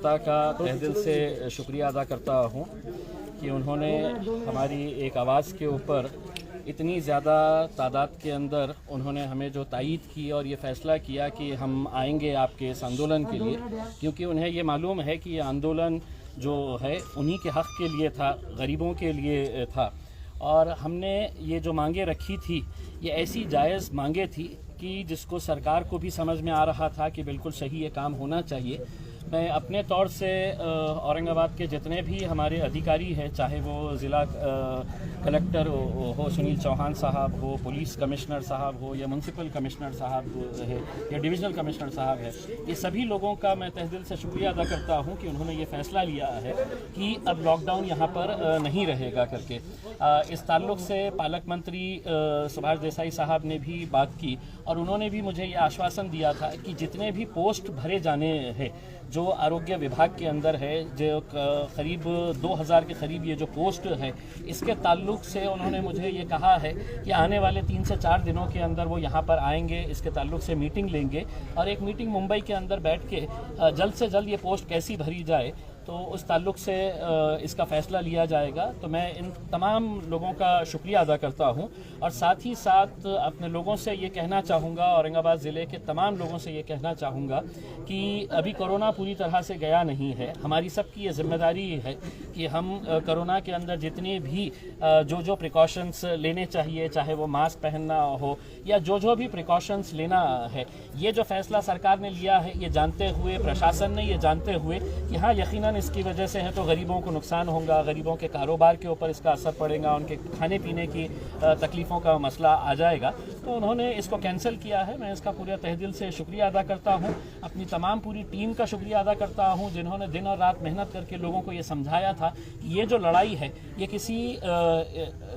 जनता का तहे दिल से शुक्रिया अदा करता हूँ कि उन्होंने हमारी एक आवाज़ के ऊपर इतनी ज़्यादा तादाद के अंदर उन्होंने हमें जो तायीद की और ये फ़ैसला किया कि हम आएंगे आपके इस आंदोलन के लिए, क्योंकि उन्हें ये मालूम है कि ये आंदोलन जो है उन्हीं के हक़ के लिए था, गरीबों के लिए था। और हमने ये जो मांगे रखी थी ये ऐसी जायज़ मांगे थी कि जिसको सरकार को भी समझ में आ रहा था कि बिल्कुल सही ये काम होना चाहिए। मैं अपने तौर से औरंगाबाद के जितने भी हमारे अधिकारी हैं, चाहे वो ज़िला कलेक्टर हो सुनील चौहान साहब हो, पुलिस कमिश्नर साहब हो, या म्यूनसिपल कमिश्नर साहब है, या डिविजनल कमिश्नर साहब है, ये सभी लोगों का मैं तहे दिल से शुक्रिया अदा करता हूँ कि उन्होंने ये फ़ैसला लिया है कि अब लॉकडाउन यहाँ पर नहीं रहेगा करके। इस ताल्लुक़ से पालक मंत्री सुभाष देसाई साहब ने भी बात की और उन्होंने भी मुझे ये आश्वासन दिया था कि जितने भी पोस्ट भरे जाने हैं जो आरोग्य विभाग के अंदर है, जो करीब 2000 के करीब ये जो पोस्ट है, इसके ताल्लुक़ से उन्होंने मुझे ये कहा है कि आने वाले 3 से 4 दिनों के अंदर वो यहाँ पर आएंगे, इसके ताल्लुक़ से मीटिंग लेंगे और एक मीटिंग मुंबई के अंदर बैठ के जल्द से जल्द ये पोस्ट कैसी भरी जाए तो उस ताल्लुक़ से इसका फ़ैसला लिया जाएगा। तो मैं इन तमाम लोगों का शुक्रिया अदा करता हूं और साथ ही साथ अपने लोगों से ये कहना चाहूँगा, औरंगाबाद ज़िले के तमाम लोगों से ये कहना चाहूँगा कि अभी कोरोना पूरी तरह से गया नहीं है। हमारी सबकी ये जिम्मेदारी है कि हम कोरोना के अंदर जितने भी जो प्रिकॉशंस लेने चाहिए, चाहे वो मास्क पहनना हो या जो भी प्रिकॉशंस लेना है, ये जो फ़ैसला सरकार ने लिया है ये जानते हुए, प्रशासन ने ये जानते हुए कि हाँ यकीनन इसकी वजह से है तो गरीबों को नुकसान होगा, गरीबों के कारोबार के ऊपर इसका असर पड़ेगा, उनके खाने पीने की तकलीफ़ों का मसला आ जाएगा, तो उन्होंने इसको कैंसिल किया है। मैं इसका पूरे तहे दिल से शुक्रिया अदा करता हूँ, अपनी तमाम पूरी टीम का शुक्रिया अदा करता हूँ जिन्होंने दिन और रात मेहनत करके लोगों को ये समझाया था कि ये जो लड़ाई है ये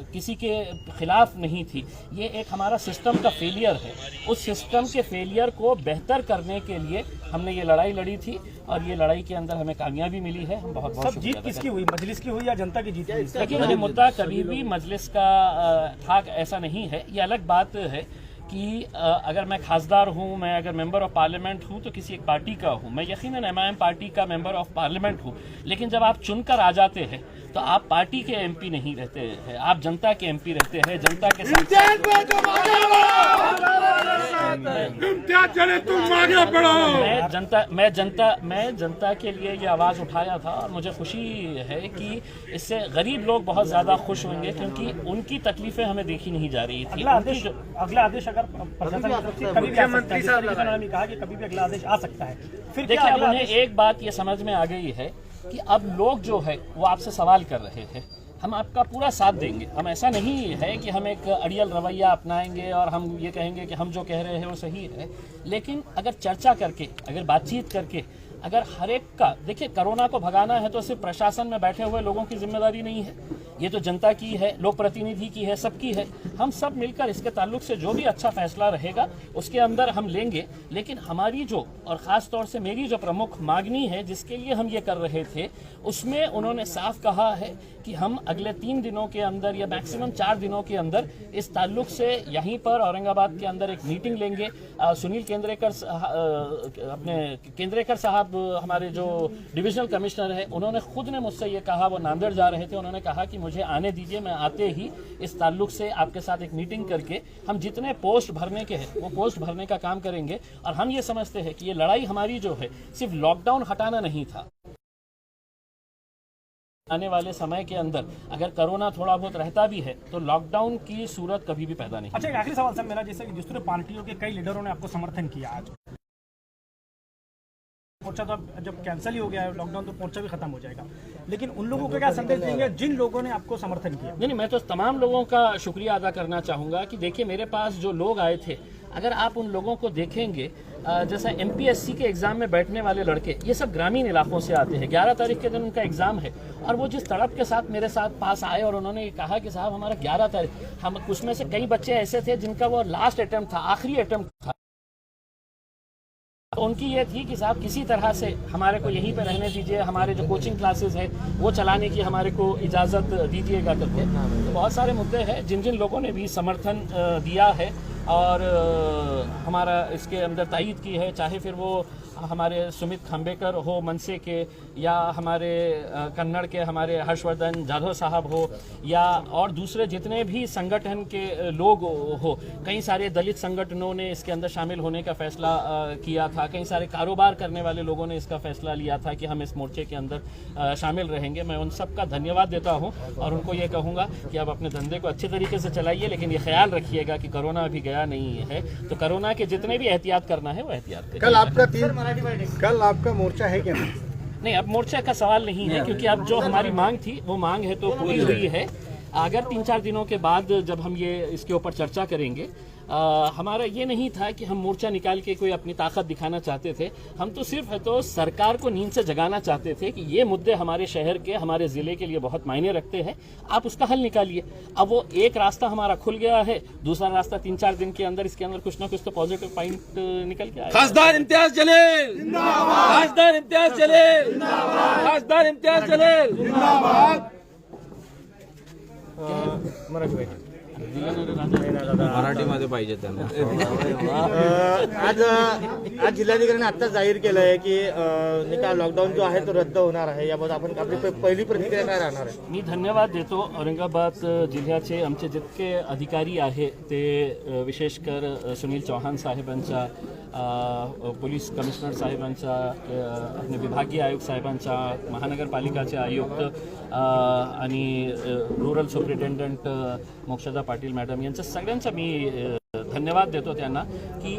किसी के ख़िलाफ़ नहीं थी, ये एक हमारा सिस्टम का फेलियर है। उस सिस्टम के फेलियर को बेहतर करने के लिए हमने ये लड़ाई लड़ी थी और ये लड़ाई के अंदर हमें कामयाबी मिली है। हम बहुत बहुत जीत किसकी हुई, मजलिस की हुई या जनता की जीत हुई? लेकिन ये मुद्दा कभी भी मजलिस का था ऐसा नहीं है। ये अलग बात है कि अगर मैं खासदार हूँ, मैं अगर मेंबर ऑफ पार्लियामेंट हूँ तो किसी एक पार्टी का हूँ, मैं यकीनन MIM पार्टी का मेंबर ऑफ पार्लियामेंट हूँ, लेकिन जब आप चुनकर आ जाते हैं तो आप पार्टी के MP नहीं रहते हैं, आप जनता के MP रहते हैं, जनता के साथ। मैं जनता के लिए ये आवाज़ उठाया था और मुझे खुशी है कि इससे गरीब लोग बहुत ज़्यादा खुश होंगे क्योंकि उनकी तकलीफ़ें हमें देखी नहीं जा रही थी। अगला आदेश अगर मुख्यमंत्री साहब ने कहा कि कभी भी अगला आदेश आ सकता है, फिर देखिए अब उन्हें एक बात ये समझ में आ गई है कि अब लोग जो है वो आपसे सवाल कर रहे हैं, हम आपका पूरा साथ देंगे। हम ऐसा नहीं है कि हम एक अड़ियल रवैया अपनाएंगे और हम ये कहेंगे कि हम जो कह रहे हैं वो सही है, लेकिन अगर चर्चा करके, अगर बातचीत करके, अगर हर एक का, देखिए कोरोना को भगाना है तो सिर्फ प्रशासन में बैठे हुए लोगों की जिम्मेदारी नहीं है, ये तो जनता की है, लोक प्रतिनिधि की है, सबकी है। हम सब मिलकर इसके ताल्लुक से जो भी अच्छा फैसला रहेगा उसके अंदर हम लेंगे। लेकिन हमारी जो, और ख़ास तौर से मेरी जो प्रमुख मांगनी है जिसके लिए हम ये कर रहे थे, उसमें उन्होंने साफ कहा है कि हम अगले 3 दिनों के अंदर या मैक्सिमम 4 दिनों के अंदर इस ताल्लुक से यहीं पर औरंगाबाद के अंदर एक मीटिंग लेंगे। सुनील केंद्रेकर साहब हमारे जो डिविजनल कमिश्नर है, उन्होंने खुद ने मुझसे ये कहा, वो नांदेड़ जा रहे थे, उन्होंने कहा कि मुझे आने दीजिए, मैं आते ही इस ताल्लुक से आपके साथ एक मीटिंग करके हम जितने पोस्ट भरने के हैं वो पोस्ट भरने का काम करेंगे। और हम ये समझते हैं कि ये लड़ाई हमारी जो है सिर्फ लॉकडाउन हटाना नहीं था, आने वाले समय के अंदर अगर कोरोना थोड़ा बहुत रहता भी है तो लॉकडाउन की सूरत कभी भी पैदा नहीं। अच्छा, एक आखिरी सवाल सर मेरा, जैसे कि जिस तरह पार्टियों के कई लीडरों ने आपको समर्थन किया, आज मोर्चा तो जब कैंसिल ही हो गया है लॉकडाउन तो मोर्चा भी खत्म हो जाएगा, लेकिन उन लोगों को क्या संदेश देंगे जिन लोगों ने आपको समर्थन किया? नहीं, मैं तो तमाम लोगों का शुक्रिया अदा करना चाहूँगा कि देखिए मेरे पास जो लोग आए थे, अगर आप उन लोगों को देखेंगे, जैसा MPSC के एग्ज़ाम में बैठने वाले लड़के, ये सब ग्रामीण इलाकों से आते हैं। 11 तारीख के दिन उनका एग्ज़ाम है और वो जिस तड़प के साथ मेरे साथ पास आए और उन्होंने कहा कि साहब हमारा 11 तारीख, हम उसमें से कई बच्चे ऐसे थे जिनका वो लास्ट अटेम्प्ट था, आखिरी अटेम्प्ट था, उनकी ये थी कि साहब किसी तरह से हमारे को यहीं पे रहने दीजिए, हमारे जो कोचिंग क्लासेस है वो चलाने की हमारे को इजाज़त दीजिएगा करके। तो बहुत सारे मुद्दे हैं जिन जिन लोगों ने भी समर्थन दिया है और हमारा इसके अंदर तायीद की है, चाहे फिर वो हमारे सुमित खंबेकर हो मनसे के, या हमारे कन्नड़ के हमारे हर्षवर्धन जाधव साहब हो, या और दूसरे जितने भी संगठन के लोग हो, कई सारे दलित संगठनों ने इसके अंदर शामिल होने का फैसला किया था, कई सारे कारोबार करने वाले लोगों ने इसका फैसला लिया था कि हम इस मोर्चे के अंदर शामिल रहेंगे। मैं उन सब का धन्यवाद देता हूं और उनको ये कहूँगा कि आप अपने धंधे को अच्छे तरीके से चलाइए, लेकिन ये ख्याल रखिएगा कि कोरोना अभी गया नहीं है, तो कोरोना के जितने भी एहतियात करना है वो एहतियात करें। कल आपका मोर्चा है क्या? नहीं, अब मोर्चा का सवाल नहीं है, क्योंकि अब जो हमारी मांग थी वो मांग है तो पूरी हुई है। अगर 3-4 दिनों के बाद जब हम ये इसके ऊपर चर्चा करेंगे, हमारा ये नहीं था कि हम मोर्चा निकाल के कोई अपनी ताकत दिखाना चाहते थे। हम तो सिर्फ है तो सरकार को नींद से जगाना चाहते थे कि ये मुद्दे हमारे शहर के, हमारे ज़िले के लिए बहुत मायने रखते हैं, आप उसका हल निकालिए। अब वो एक रास्ता हमारा खुल गया है, दूसरा रास्ता 3-4 दिन के अंदर इसके अंदर कुछ ना कुछ तो पॉजिटिव पॉइंट निकल के आएगा। खासदार इम्तियाज जलील जिंदाबाद, खासदार इम्तियाज जलील जिंदाबाद, खासदार इम्तियाज जलील जिंदाबाद। मराठीमध्ये पाहिजे त्यांना। आज जिल्हाधिकाऱ्यांनी आता जाहीर केलं आहे की नाही का लॉकडाऊन जो आहे तो रद्द होणार आहे, याबाबत आपण आपली पहिली प्रतिक्रिया काय राहणार आहे? मी धन्यवाद देतो औरंगाबाद जिल्ह्याचे आमचे जितके अधिकारी आहे ते विशेषकर सुनील चौहान साहेबांच्या, पोलीस कमिशनर साहेबांच्या, आपले विभागीय आयुक्त साहेबांच्या, महानगरपालिकाचे आयुक्त आणि rural superintendent Mokshada Patil madam यांच्या सगळ्यांचा मी धन्यवाद देतो त्यांना की